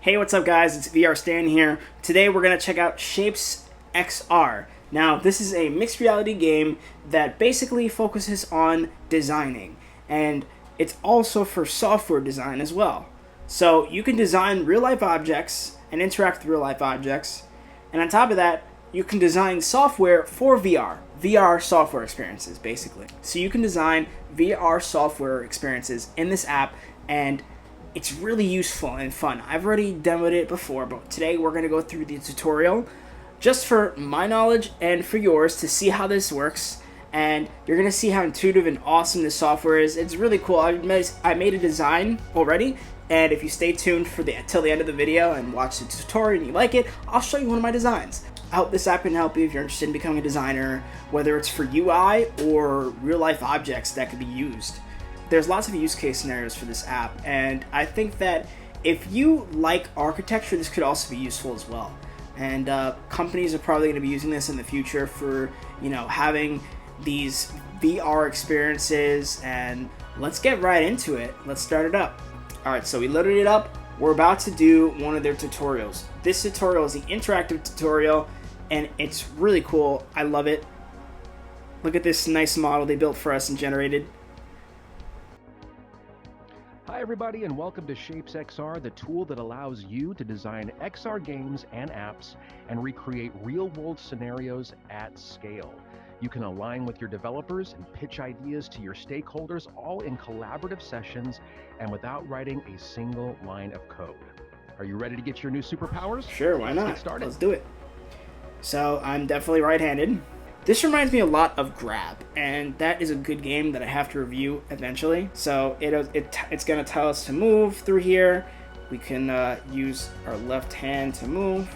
Hey, what's up guys? It's VR Stan here. Today we're going to check out Shapes XR. Now, this is a mixed reality game that basically focuses on designing, and it's also for software design as well. So you can design real-life objects and interact with real-life objects, and on top of that, you can design software for VR software experiences, basically. So you can design VR software experiences in this app, and it's really useful and fun. I've already demoed it before, but today we're going to go through the tutorial just for my knowledge and for yours to see how this works. And you're going to see how intuitive and awesome this software is. It's really cool. I made a design already, and if you stay tuned for till the end of the video and watch the tutorial and you like it, I'll show you one of my designs. I hope this app can help you if you're interested in becoming a designer, whether it's for UI or real-life objects that could be used. There's lots of use case scenarios for this app, and I think that if you like architecture, this could also be useful as well. And companies are probably going to be using this in the future for, having these VR experiences. And let's get right into it. Let's start it up. All right, so we loaded it up. We're about to do one of their tutorials. This tutorial is the interactive tutorial, and it's really cool. I love it. Look at this nice model they built for us and generated. Hi everybody, and welcome to Shapes XR, the tool that allows you to design XR games and apps and recreate real-world scenarios at scale. You can align with your developers and pitch ideas to your stakeholders, all in collaborative sessions and without writing a single line of code. Are you ready to get your new superpowers? Sure, why not? Let's get started. Let's do it. So I'm definitely right-handed. This reminds me a lot of Grab, and that is a good game that I have to review eventually. So it's going to tell us to move through here. We can use our left hand to move.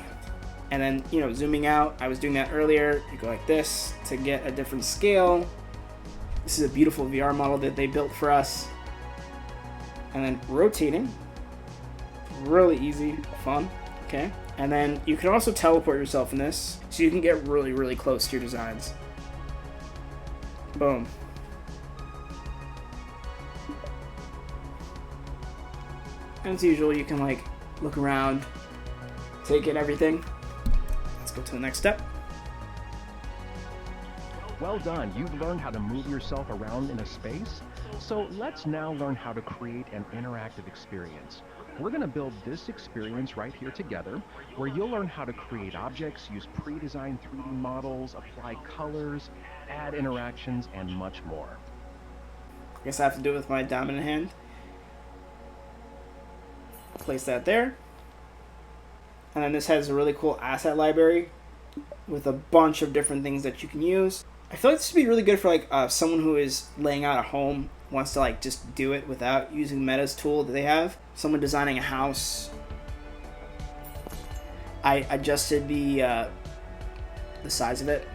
And then, zooming out, I was doing that earlier. You go like this to get a different scale. This is a beautiful VR model that they built for us. And then rotating. Really easy, fun, okay? And then you can also teleport yourself in this, so you can get really, really close to your designs. Boom. And as usual, you can look around, take in everything. Let's go to the next step. Well done. You've learned how to move yourself around in a space. So let's now learn how to create an interactive experience. We're going to build this experience right here together, where you'll learn how to create objects, use pre-designed 3D models, apply colors, add interactions, and much more. I guess I have to do it with my dominant hand. Place that there. And then this has a really cool asset library with a bunch of different things that you can use. I feel like this would be really good for someone who is laying out a home, wants to just do it without using Meta's tool that they have. Someone designing a house. I adjusted the size of it,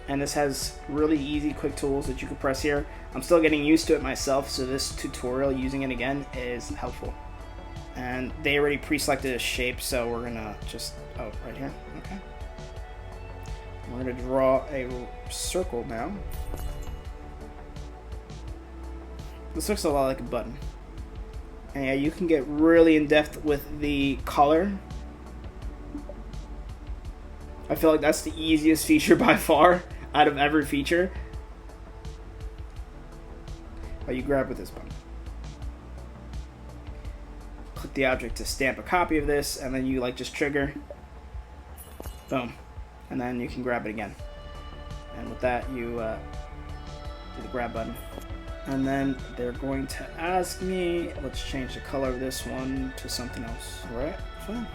and this has really easy quick tools that you can press here. I'm still getting used to it myself, so this tutorial using it again is helpful. And they already pre-selected a shape, so we're gonna just right here. Okay. We're gonna draw a circle now. This looks a lot like a button. And yeah, you can get really in depth with the color. I feel like that's the easiest feature by far out of every feature. Oh, you grab with this button. Click the object to stamp a copy of this, and then you just trigger. Boom. And then you can grab it again. And with that, you do the grab button. And then they're going to ask me, let's change the color of this one to something else. All right, fine.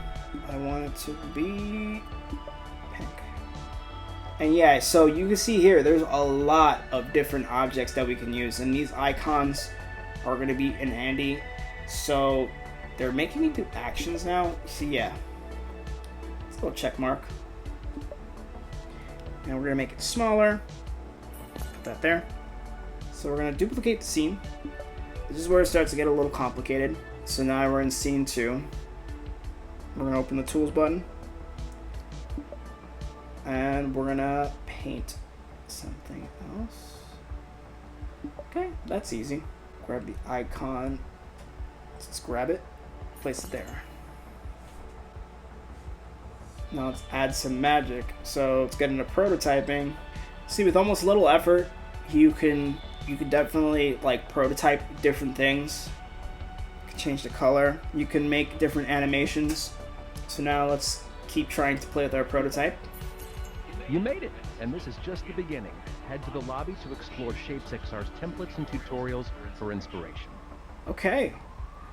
I want it to be pink. And yeah, so you can see here, there's a lot of different objects that we can use. And these icons are going to be in handy. So they're making me do actions now. So yeah, let's go check mark. And we're going to make it smaller. Put that there. So we're going to duplicate the scene. This is where it starts to get a little complicated. So now we're in scene 2. We're going to open the tools button. And we're going to paint something else. Okay, that's easy. Grab the icon. Let's grab it. Place it there. Now let's add some magic. So let's get into prototyping. See, with almost little effort, you can definitely like prototype different things. You can change the color. You can make different animations. So now let's keep trying to play with our prototype. You made it, and this is just the beginning. Head to the lobby to explore Shapes XR's templates and tutorials for inspiration. Okay,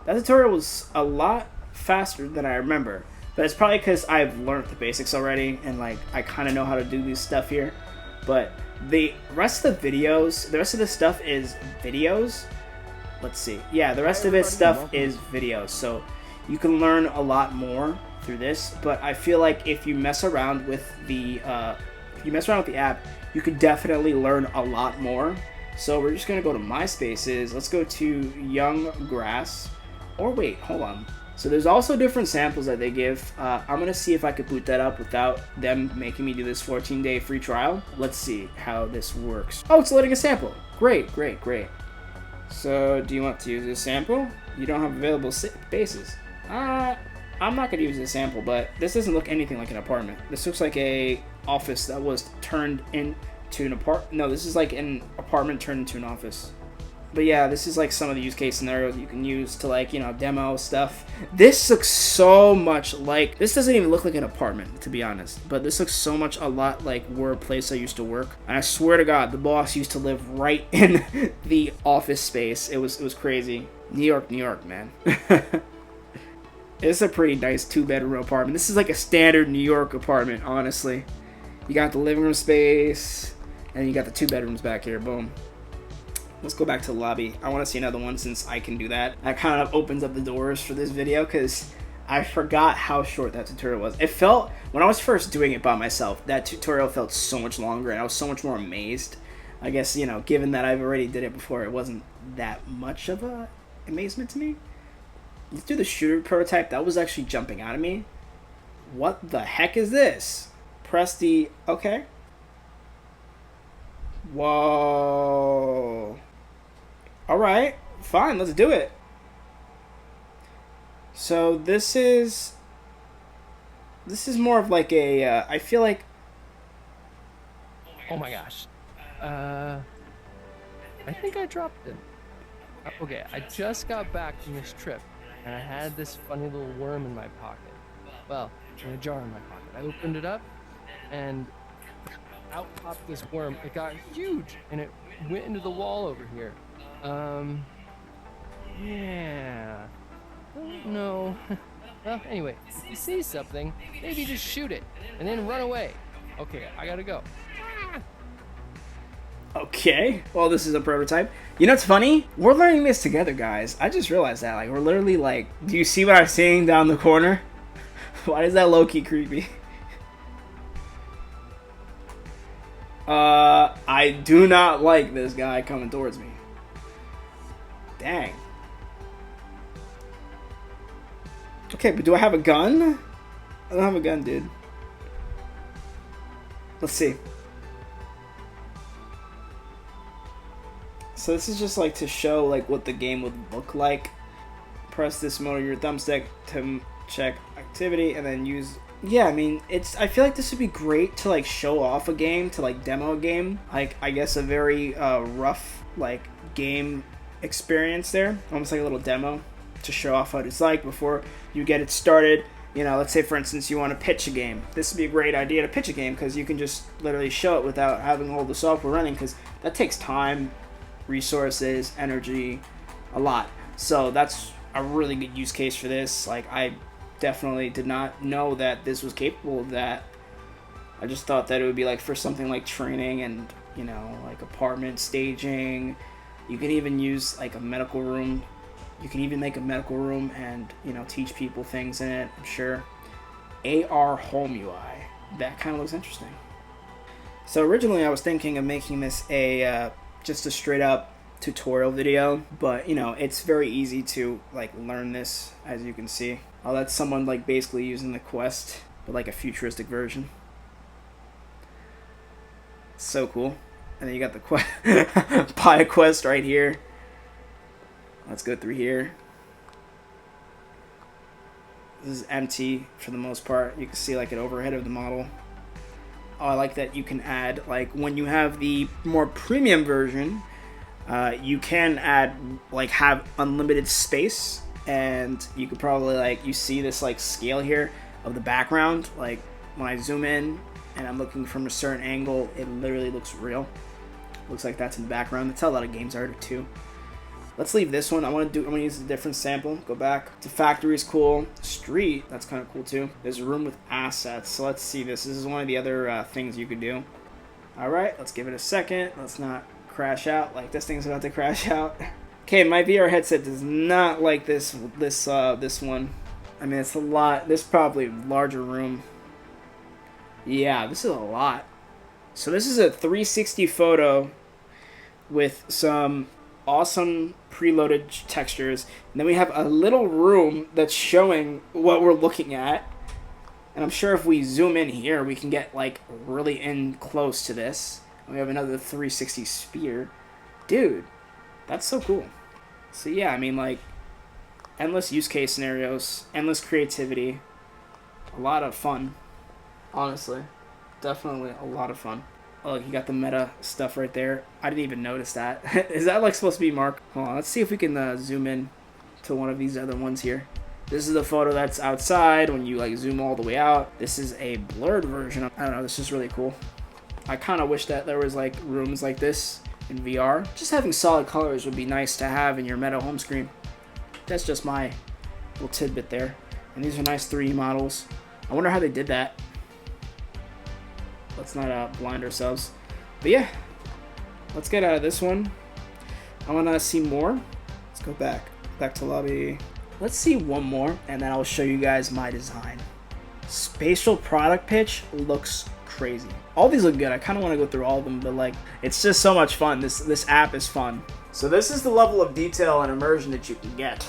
that tutorial was a lot faster than I remember, but it's probably because I've learned the basics already and like I kind of know how to do this stuff here. But the rest of the videos, the rest of the stuff is videos. Let's see. Yeah, the rest of it stuff is videos, so you can learn a lot more through this. But I feel like if you mess around with the app, you could definitely learn a lot more. So we're just gonna go to My Spaces. Let's go to Young Grass. Or wait, hold on. So there's also different samples that they give. I'm gonna see if I could boot that up without them making me do this 14-day free trial. Let's see how this works. Oh, it's loading a sample. Great, great, great. So do you want to use this sample? You don't have available spaces. I'm not gonna use this sample, but this doesn't look anything like an apartment. This looks like a office that was turned into an apartment. No, this is like an apartment turned into an office. But yeah, this is like some of the use case scenarios you can use to like, you know, demo stuff. This looks so much like, this doesn't even look like an apartment, to be honest. But this looks so much a lot like where a place I used to work. And I swear to God, the boss used to live right in the office space. It was crazy. New York, man. It's a pretty nice 2-bedroom apartment. This is like a standard New York apartment, honestly. You got the living room space, and you got the 2 bedrooms back here. Boom. Let's go back to the lobby. I want to see another one since I can do that. That kind of opens up the doors for this video because I forgot how short that tutorial was. It felt, when I was first doing it by myself, that tutorial felt so much longer and I was so much more amazed. I guess, you know, given that I've already did it before, it wasn't that much of a amazement to me. Let's do the shooter prototype. That was actually jumping out of me. What the heck is this? Press the, okay. Whoa. Alright, fine, let's do it. So this is more of like a, I feel like... Oh my gosh. I think I dropped it. Okay, I just got back from this trip, and I had this funny little worm in my pocket. Well, in a jar in my pocket. I opened it up, and out popped this worm. It got huge, and it went into the wall over here. Yeah. Don't know. Well, anyway, if you see something, maybe just shoot it, and then run away. Okay, I gotta go. Okay, well, this is a prototype. You know what's funny? We're learning this together, guys. I just realized that. Like, we're literally like, do you see what I'm seeing down the corner? Why is that low-key creepy? I do not like this guy coming towards me. Dang. Okay, but do I have a gun? I don't have a gun, dude. Let's see. So this is just like to show like what the game would look like. Press this mode on your thumbstick to check activity and then use... Yeah, I mean, I feel like this would be great to like show off a game, to like demo a game. Like, I guess a very rough like game experience there. Almost like a little demo to show off what it's like before you get it started. You know, let's say for instance you want to pitch a game. This would be a great idea to pitch a game because you can just literally show it without having all the software running, because that takes time, resources, energy, a lot. So that's a really good use case for this. Like, I definitely did not know that this was capable of that. I just thought that it would be like for something like training and, you know, like apartment staging. You can even use like a medical room. You can even make a medical room and, you know, teach people things in it, I'm sure. AR home UI. That kind of looks interesting. So originally I was thinking of making this a just a straight up tutorial video, but you know, it's very easy to like learn this, as you can see. Oh, that's someone like basically using the Quest, but like a futuristic version. So cool. And then you got the Quest, buy a Quest right here. Let's go through here. This is empty for the most part. You can see like an overhead of the model. Oh, I like that you can add, like when you have the more premium version, you can add, like have unlimited space, and you could probably like, you see this like scale here of the background. Like when I zoom in and I'm looking from a certain angle, it literally looks real. Looks like that's in the background. That's how a lot of games are too. Let's leave this one. I'm gonna use a different sample. Go back to factory is cool. Street, that's kind of cool too. There's a room with assets. So let's see this. This is one of the other things you could do. All right, let's give it a second. Let's not crash out like this thing's about to crash out. Okay, my VR headset does not like this one. I mean, it's a lot. This is probably a larger room. Yeah, this is a lot. So this is a 360 photo with some awesome preloaded textures, and then we have a little room that's showing what we're looking at, and I'm sure if we zoom in here we can get like really in close to this. And we have another 360 sphere. Dude, that's so cool. So yeah, I mean, like, endless use case scenarios, endless creativity, a lot of fun, honestly. Definitely a lot of fun. Oh, look, you got the meta stuff right there. I didn't even notice that. Is that like supposed to be Mark? Hold on, let's see if we can zoom in to one of these other ones here. This is the photo that's outside when you like zoom all the way out. This is a blurred version. I don't know, this is really cool. I kind of wish that there was like rooms like this in VR. Just having solid colors would be nice to have in your meta home screen. That's just my little tidbit there. And these are nice 3D models. I wonder how they did that. Let's not blind ourselves. But yeah, let's get out of this one. I want to see more. Let's go back to lobby. Let's see one more, and then I'll show you guys my design. Spatial product pitch looks crazy. All these look good. I kind of want to go through all of them, but like, it's just so much fun. This app is fun. So this is the level of detail and immersion that you can get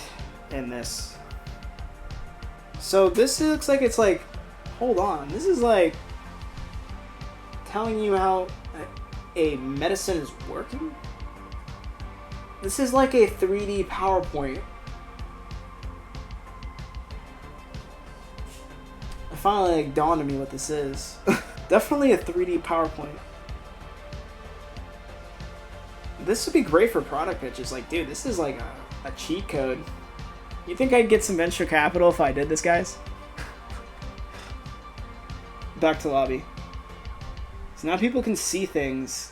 in this. So this looks like it's like, hold on, this is like telling you how a medicine is working. This is like a 3D PowerPoint. It finally like dawned on me what this is. Definitely a 3D PowerPoint. This would be great for product pitches. Like, dude, this is like a cheat code. You think I'd get some venture capital if I did this, guys? Back to lobby. So now people can see things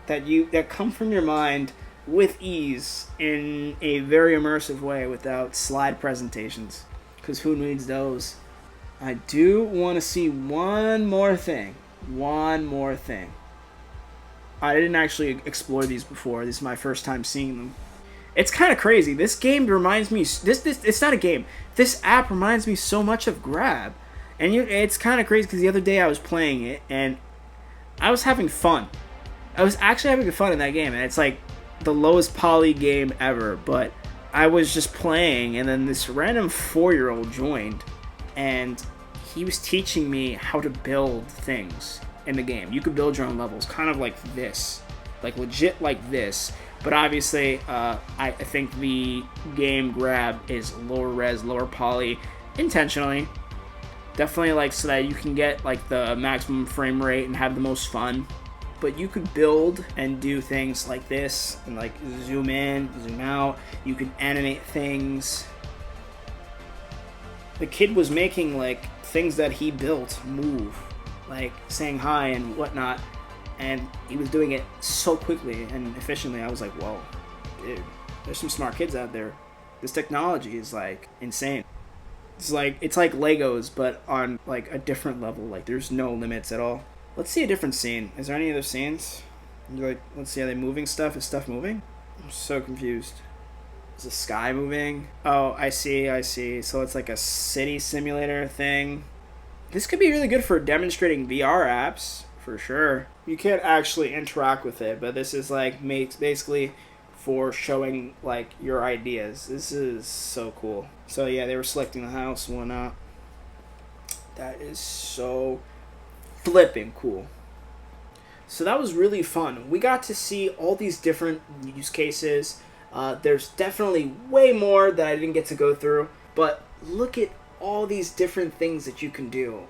that come from your mind with ease in a very immersive way without slide presentations. Because who needs those? I do want to see one more thing. One more thing. I didn't actually explore these before. This is my first time seeing them. It's kind of crazy. This game reminds me... It's not a game. This app reminds me so much of Grab. And it's kind of crazy because the other day I was playing it and I was having fun. I was actually having fun in that game, and it's like the lowest poly game ever, but I was just playing, and then this random 4-year-old joined, and he was teaching me how to build things in the game. You could build your own levels, kind of like this, like legit like this, but obviously I think the game Grab is lower res, lower poly, intentionally. Definitely like so that you can get like the maximum frame rate and have the most fun. But you could build and do things like this and like zoom in, zoom out. You could animate things. The kid was making like things that he built move, like saying hi and whatnot, and he was doing it so quickly and efficiently. I was like, whoa, dude, there's some smart kids out there. This technology is like insane. It's like Legos, but on like a different level. Like there's no limits at all. Let's see a different scene. Is there any other scenes? Like, let's see, are they moving stuff? Is stuff moving? I'm so confused. Is the sky moving? Oh, I see. So it's like a city simulator thing. This could be really good for demonstrating VR apps, for sure. You can't actually interact with it, but this is like basically for showing like your ideas. This is so cool. So yeah, they were selecting the house and whatnot. That is so flipping cool. So that was really fun. We got to see all these different use cases. There's definitely way more that I didn't get to go through, but look at all these different things that you can do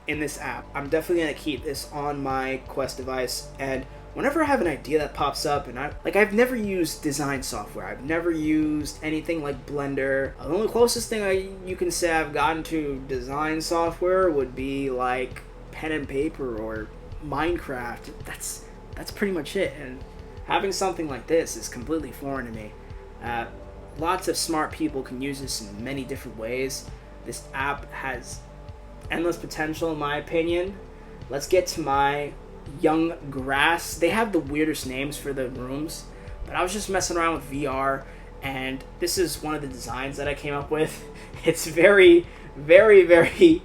in this app. I'm definitely gonna keep this on my Quest device, and whenever I have an idea that pops up, and I've never used design software. I've never used anything like Blender. The only closest thing you can say I've gotten to design software would be like pen and paper or Minecraft. That's pretty much it. And having something like this is completely foreign to me. Lots of smart people can use this in many different ways. This app has endless potential in my opinion. Let's get to my young grass. They have the weirdest names for the rooms, but I was just messing around with VR, and this is one of the designs that I came up with. It's very, very, very,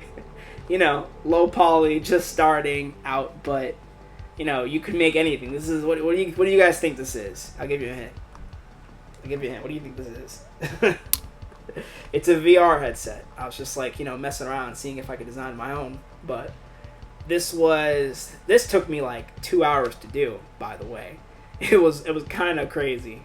low poly, just starting out, but you can make anything. This is what do you guys think this is? I'll give you a hint. What do you think this is? It's a VR headset. I was just like, messing around, seeing if I could design my own, but this took me like 2 hours to do, by the way. It was kind of crazy.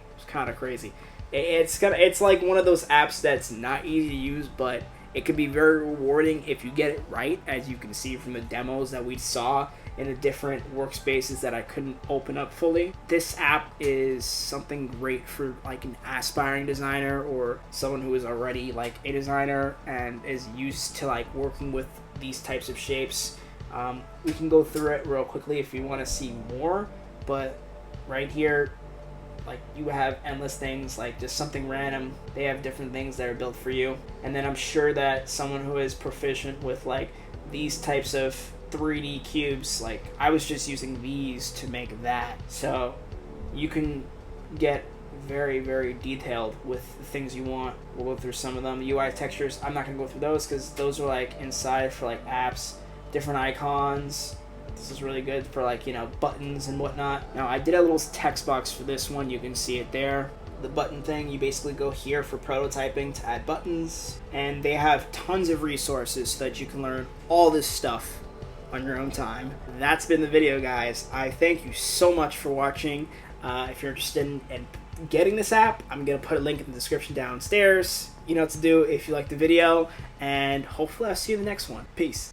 It's like one of those apps that's not easy to use, but it could be very rewarding if you get it right, as you can see from the demos that we saw in the different workspaces that I couldn't open up fully. This app is something great for like an aspiring designer or someone who is already like a designer and is used to like working with these types of shapes. We can go through it real quickly if you want to see more, but right here, like, you have endless things, like just something random. They have different things that are built for you, and then I'm sure that someone who is proficient with like these types of 3D cubes, like I was just using these to make that, so you can get very, very detailed with the things you want. We'll go through some of them. The UI textures, I'm not gonna go through those because those are like inside for like apps, different icons. This is really good for like, buttons and whatnot. Now I did a little text box for this one. You can see it there. The button thing, you basically go here for prototyping to add buttons. And they have tons of resources so that you can learn all this stuff on your own time. That's been the video, guys. I thank you so much for watching. If you're interested in getting this app, I'm going to put a link in the description downstairs. You know what to do if you like the video. And hopefully I'll see you in the next one. Peace.